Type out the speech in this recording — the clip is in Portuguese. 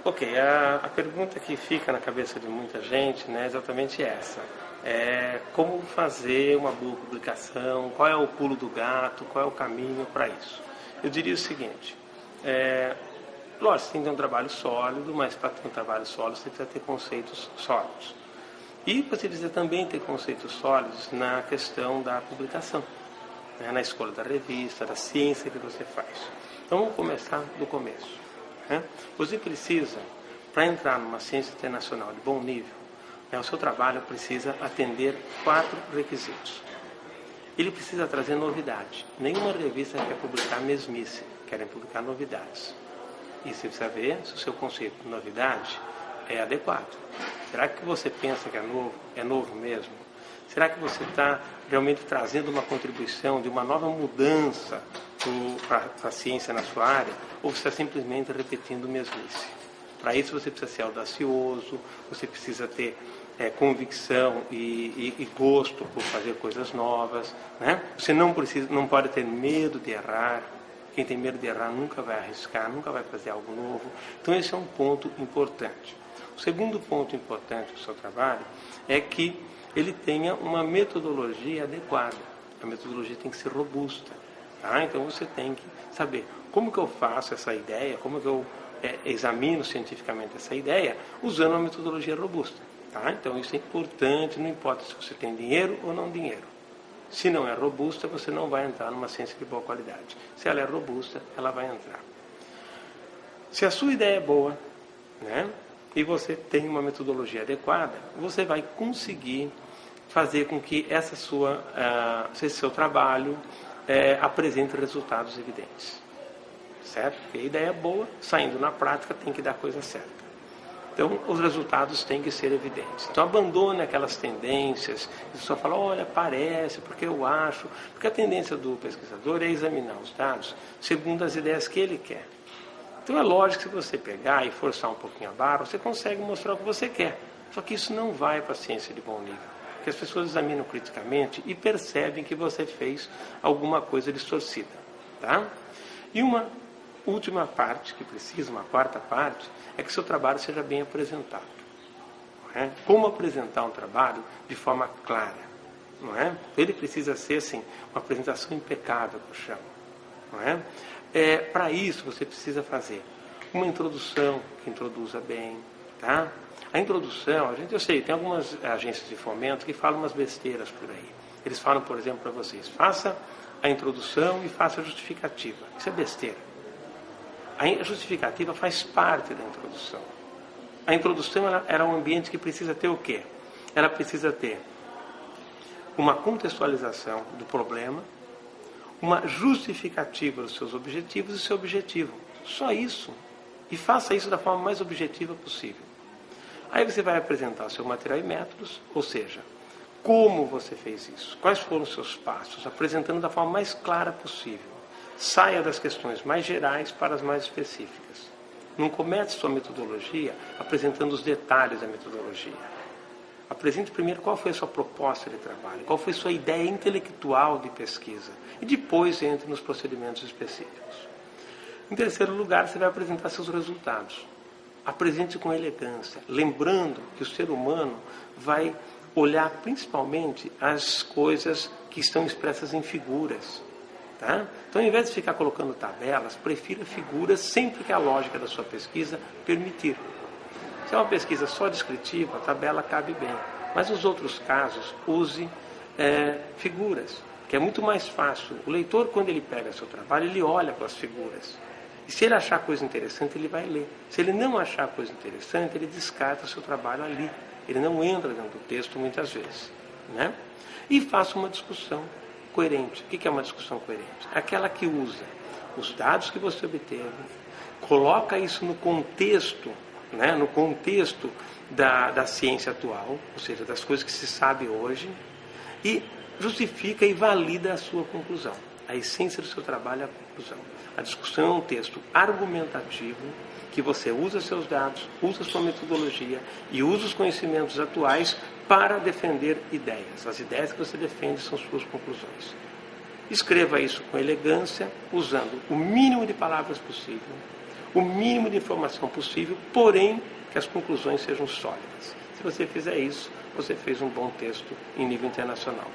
Ok, a pergunta que fica na cabeça de muita gente, né, é exatamente essa. Como fazer uma boa publicação, qual é o pulo do gato, qual é o caminho para isso? Eu diria o seguinte, lógico, você tem que ter um trabalho sólido, mas para ter um trabalho sólido você precisa ter conceitos sólidos. E você precisa também ter conceitos sólidos na questão da publicação, né, na escolha da revista, da ciência que você faz. Então vamos começar do começo. Você precisa, para entrar numa ciência internacional de bom nível, o seu trabalho precisa atender 4 requisitos. Ele precisa trazer novidade. Nenhuma revista quer publicar mesmice, querem publicar novidades. E você precisa ver se o seu conceito de novidade é adequado. Será que você pensa que é novo mesmo? Será que você está realmente trazendo uma contribuição de uma nova mudança para a ciência na sua área? Ou você está simplesmente repetindo mesmice? Para isso você precisa ser audacioso, você precisa ter convicção e gosto por fazer coisas novas, né? Você não pode ter medo de errar. Quem tem medo de errar nunca vai arriscar, nunca vai fazer algo novo. Então esse é um ponto importante. O segundo ponto importante do seu trabalho é que ele tenha uma metodologia adequada. A metodologia tem que ser robusta. Tá? Então você tem que saber como que eu faço essa ideia, como que eu examino cientificamente essa ideia, usando uma metodologia robusta. Tá? Então isso é importante, não importa se você tem dinheiro ou não dinheiro. Se não é robusta, você não vai entrar numa ciência de boa qualidade. Se ela é robusta, ela vai entrar. Se a sua ideia é boa, né, e você tem uma metodologia adequada, você vai conseguir fazer com que esse seu trabalho apresente resultados evidentes. Certo? Porque a ideia é boa, saindo na prática tem que dar coisa certa. Então, os resultados têm que ser evidentes. Então, abandone aquelas tendências. E só fala, olha, parece, porque eu acho. Porque a tendência do pesquisador é examinar os dados segundo as ideias que ele quer. Então, é lógico que se você pegar e forçar um pouquinho a barra, você consegue mostrar o que você quer. Só que isso não vai para a ciência de bom nível. Porque as pessoas examinam criticamente e percebem que você fez alguma coisa distorcida. Tá? E uma última parte que precisa, uma quarta parte, é que seu trabalho seja bem apresentado. Não é? Como apresentar um trabalho de forma clara? Não é? Ele precisa ser assim, uma apresentação impecável, que eu chamo. Não é? Para isso, você precisa fazer uma introdução que introduza bem. Tá? A introdução, eu sei, tem algumas agências de fomento que falam umas besteiras por aí. Eles falam, por exemplo, para vocês, faça a introdução e faça a justificativa. Isso é besteira. A justificativa faz parte da introdução. A introdução era um ambiente que precisa ter o quê? Ela precisa ter uma contextualização do problema, uma justificativa dos seus objetivos e seu objetivo. Só isso. E faça isso da forma mais objetiva possível. Aí você vai apresentar o seu material e métodos, ou seja, como você fez isso, quais foram os seus passos, apresentando da forma mais clara possível. Saia das questões mais gerais para as mais específicas. Não comece sua metodologia apresentando os detalhes da metodologia. Apresente primeiro qual foi a sua proposta de trabalho, qual foi a sua ideia intelectual de pesquisa. E depois entre nos procedimentos específicos. Em terceiro lugar, você vai apresentar seus resultados. Apresente com elegância, lembrando que o ser humano vai olhar principalmente as coisas que estão expressas em figuras. Tá? Então, ao invés de ficar colocando tabelas, prefira figuras sempre que a lógica da sua pesquisa permitir. Se é uma pesquisa só descritiva, a tabela cabe bem. Mas nos outros casos, use figuras, que é muito mais fácil. O leitor, quando ele pega seu trabalho, ele olha para as figuras. E se ele achar coisa interessante, ele vai ler. Se ele não achar coisa interessante, ele descarta o seu trabalho ali. Ele não entra dentro do texto muitas vezes. Né? E faça uma discussão coerente. O que é uma discussão coerente? Aquela que usa os dados que você obteve, coloca isso no contexto, né, no contexto da ciência atual, ou seja, das coisas que se sabe hoje, e justifica e valida a sua conclusão. A essência do seu trabalho é a conclusão. A discussão é um texto argumentativo, que você usa seus dados, usa sua metodologia e usa os conhecimentos atuais para defender ideias. As ideias que você defende são suas conclusões. Escreva isso com elegância, usando o mínimo de palavras possível, o mínimo de informação possível, porém que as conclusões sejam sólidas. Se você fizer isso, você fez um bom texto em nível internacional.